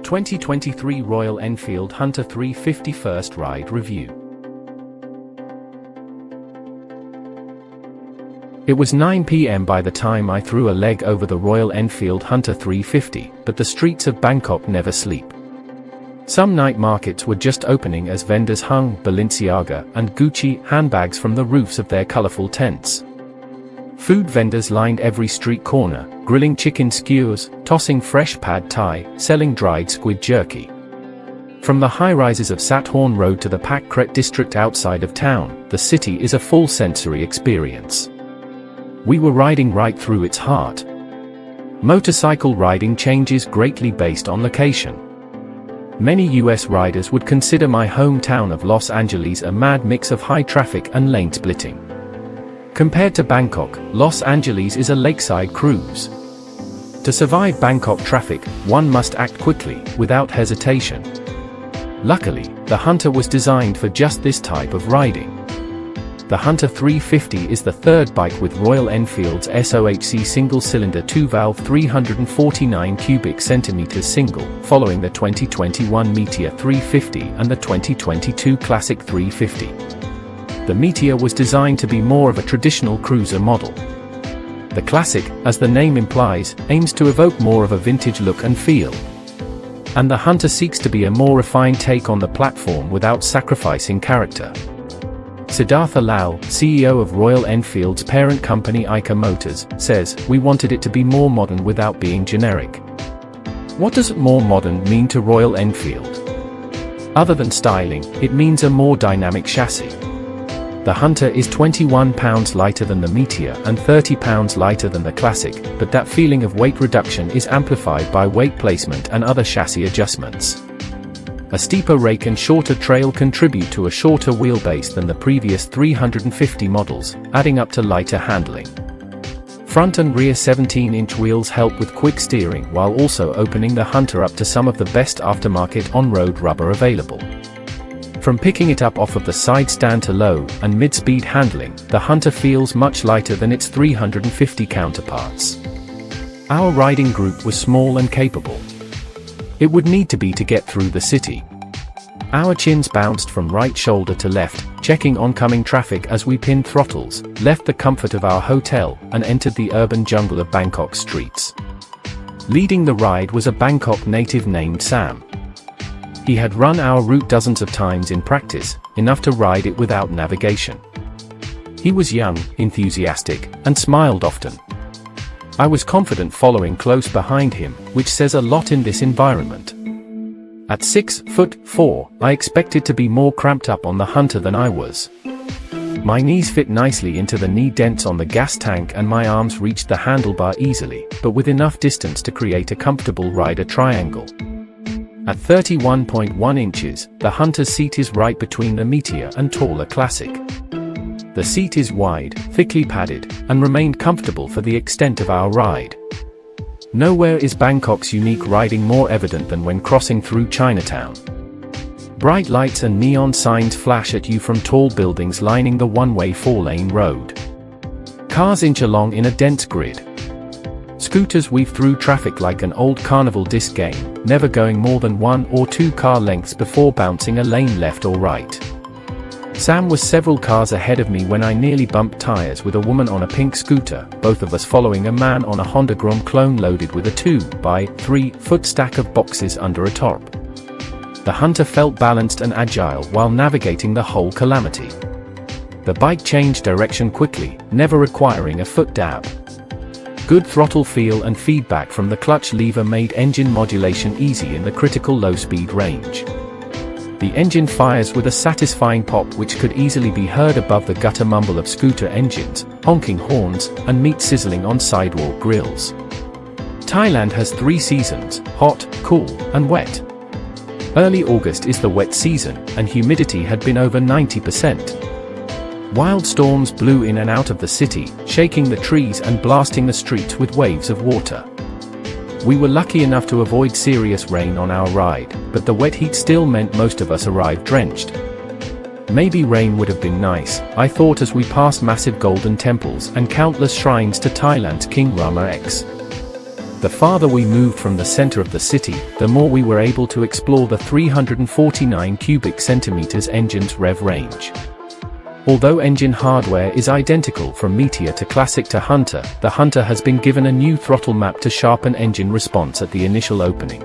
2023 Royal Enfield Hunter 350 First Ride Review. It was 9 p.m. by the time I threw a leg over the Royal Enfield Hunter 350, but the streets of Bangkok never sleep. Some night markets were just opening as vendors hung Balenciaga and Gucci handbags from the roofs of their colorful tents. Food vendors lined every street corner, grilling chicken skewers, tossing fresh pad thai, selling dried squid jerky. From the high-rises of Sathorn Road to the Pak Kret district outside of town, the city is a full sensory experience. We were riding right through its heart. Motorcycle riding changes greatly based on location. Many US riders would consider my hometown of Los Angeles a mad mix of high traffic and lane splitting. Compared to Bangkok, Los Angeles is a lakeside cruise. To survive Bangkok traffic, one must act quickly, without hesitation. Luckily, the Hunter was designed for just this type of riding. The Hunter 350 is the third bike with Royal Enfield's SOHC single-cylinder 2-valve 349 cubic centimeters single, following the 2021 Meteor 350 and the 2022 Classic 350. The Meteor was designed to be more of a traditional cruiser model. The Classic, as the name implies, aims to evoke more of a vintage look and feel. And the Hunter seeks to be a more refined take on the platform without sacrificing character. Siddhartha Lal, CEO of Royal Enfield's parent company Eicher Motors, says, "We wanted it to be more modern without being generic." What does more modern mean to Royal Enfield? Other than styling, it means a more dynamic chassis. The Hunter is 21 pounds lighter than the Meteor and 30 pounds lighter than the Classic, but that feeling of weight reduction is amplified by weight placement and other chassis adjustments. A steeper rake and shorter trail contribute to a shorter wheelbase than the previous 350 models, adding up to lighter handling. Front and rear 17-inch wheels help with quick steering while also opening the Hunter up to some of the best aftermarket on-road rubber available. From picking it up off of the side stand to low and mid-speed handling, the Hunter feels much lighter than its 350 counterparts. Our riding group was small and capable. It would need to be to get through the city. Our chins bounced from right shoulder to left, checking oncoming traffic as we pinned throttles, left the comfort of our hotel, and entered the urban jungle of Bangkok streets. Leading the ride was a Bangkok native named Sam. He had run our route dozens of times in practice, enough to ride it without navigation. He was young, enthusiastic, and smiled often. I was confident following close behind him, which says a lot in this environment. At 6'4", I expected to be more cramped up on the Hunter than I was. My knees fit nicely into the knee dents on the gas tank and my arms reached the handlebar easily, but with enough distance to create a comfortable rider triangle. At 31.1 inches, the Hunter's seat is right between the Meteor and taller Classic. The seat is wide, thickly padded, and remained comfortable for the extent of our ride. Nowhere is Bangkok's unique riding more evident than when crossing through Chinatown. Bright lights and neon signs flash at you from tall buildings lining the one-way four-lane road. Cars inch along in a dense grid. Scooters weave through traffic like an old carnival disc game, never going more than 1 or 2 car lengths before bouncing a lane left or right. Sam was several cars ahead of me when I nearly bumped tires with a woman on a pink scooter, both of us following a man on a Honda Grom clone loaded with a 2-by-3-foot stack of boxes under a tarp. The Hunter felt balanced and agile while navigating the whole calamity. The bike changed direction quickly, never requiring a foot dab. Good throttle feel and feedback from the clutch lever made engine modulation easy in the critical low-speed range. The engine fires with a satisfying pop which could easily be heard above the gutter mumble of scooter engines, honking horns, and meat sizzling on sidewalk grills. Thailand has 3 seasons: hot, cool, and wet. Early August is the wet season, and humidity had been over 90%. Wild storms blew in and out of the city, shaking the trees and blasting the streets with waves of water. We were lucky enough to avoid serious rain on our ride, but the wet heat still meant most of us arrived drenched. Maybe rain would have been nice, I thought as we passed massive golden temples and countless shrines to Thailand's King Rama X. The farther we moved from the center of the city, the more we were able to explore the 349 cubic centimeters engine's rev range. Although engine hardware is identical from Meteor to Classic to Hunter, the Hunter has been given a new throttle map to sharpen engine response at the initial opening.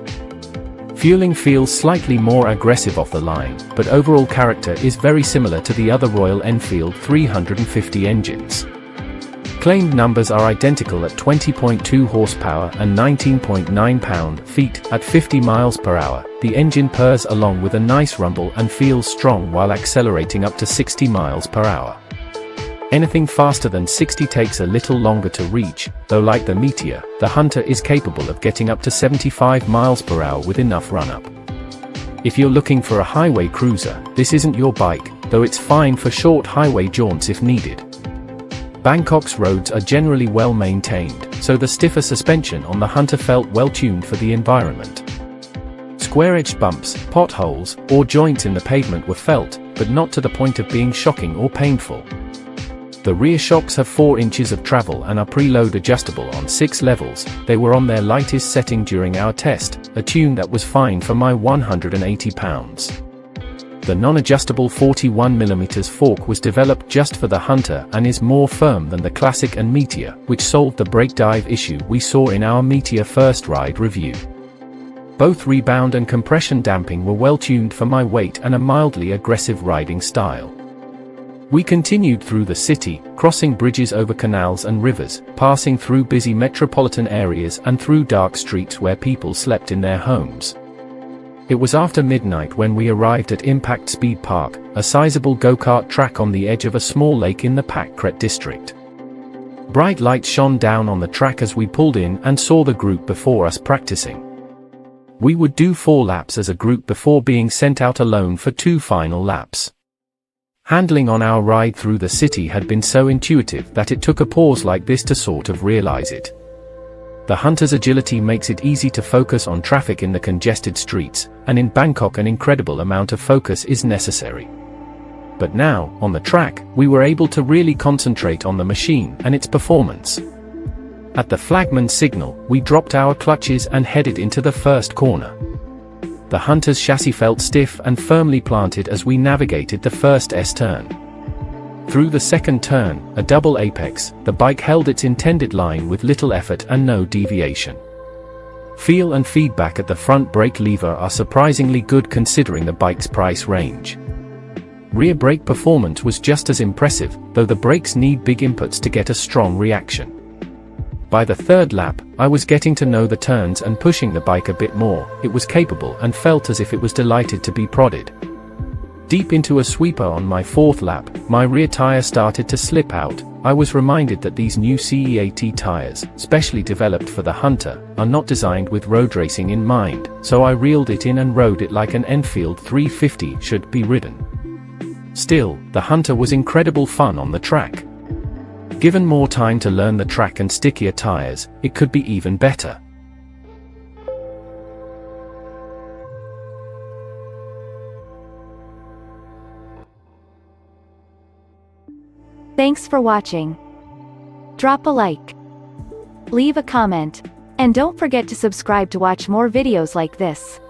Fueling feels slightly more aggressive off the line, but overall character is very similar to the other Royal Enfield 350 engines. Claimed numbers are identical at 20.2 horsepower and 19.9 pound-feet at 50 miles per hour. The engine purrs along with a nice rumble and feels strong while accelerating up to 60 miles per hour. Anything faster than 60 takes a little longer to reach, though like the Meteor, the Hunter is capable of getting up to 75 miles per hour with enough run-up. If you're looking for a highway cruiser, this isn't your bike, though it's fine for short highway jaunts if needed. Bangkok's roads are generally well maintained, so the stiffer suspension on the Hunter felt well tuned for the environment. Square-edged bumps, potholes, or joints in the pavement were felt, but not to the point of being shocking or painful. The rear shocks have 4 inches of travel and are preload adjustable on 6 levels. They were on their lightest setting during our test, a tune that was fine for my 180 pounds. The non-adjustable 41mm fork was developed just for the Hunter and is more firm than the Classic and Meteor, which solved the brake dive issue we saw in our Meteor first ride review. Both rebound and compression damping were well tuned for my weight and a mildly aggressive riding style. We continued through the city, crossing bridges over canals and rivers, passing through busy metropolitan areas and through dark streets where people slept in their homes. It was after midnight when we arrived at Impact Speed Park, a sizable go-kart track on the edge of a small lake in the Pak Kret district. Bright lights shone down on the track as we pulled in and saw the group before us practicing. We would do 4 laps as a group before being sent out alone for 2 final laps. Handling on our ride through the city had been so intuitive that it took a pause like this to sort of realize it. The Hunter's agility makes it easy to focus on traffic in the congested streets, and in Bangkok an incredible amount of focus is necessary. But now, on the track, we were able to really concentrate on the machine and its performance. At the flagman signal, we dropped our clutches and headed into the first corner. The Hunter's chassis felt stiff and firmly planted as we navigated the first S-turn. Through the second turn, a double apex, the bike held its intended line with little effort and no deviation. Feel and feedback at the front brake lever are surprisingly good considering the bike's price range. Rear brake performance was just as impressive, though the brakes need big inputs to get a strong reaction. By the third lap, I was getting to know the turns and pushing the bike a bit more. It was capable and felt as if it was delighted to be prodded. Deep into a sweeper on my 4th lap, my rear tire started to slip out. I was reminded that these new CEAT tires, specially developed for the Hunter, are not designed with road racing in mind, so I reeled it in and rode it like an Enfield 350 should be ridden. Still, the Hunter was incredible fun on the track. Given more time to learn the track and stickier tires, it could be even better. Thanks for watching. Drop a like, leave a comment, and don't forget to subscribe to watch more videos like this.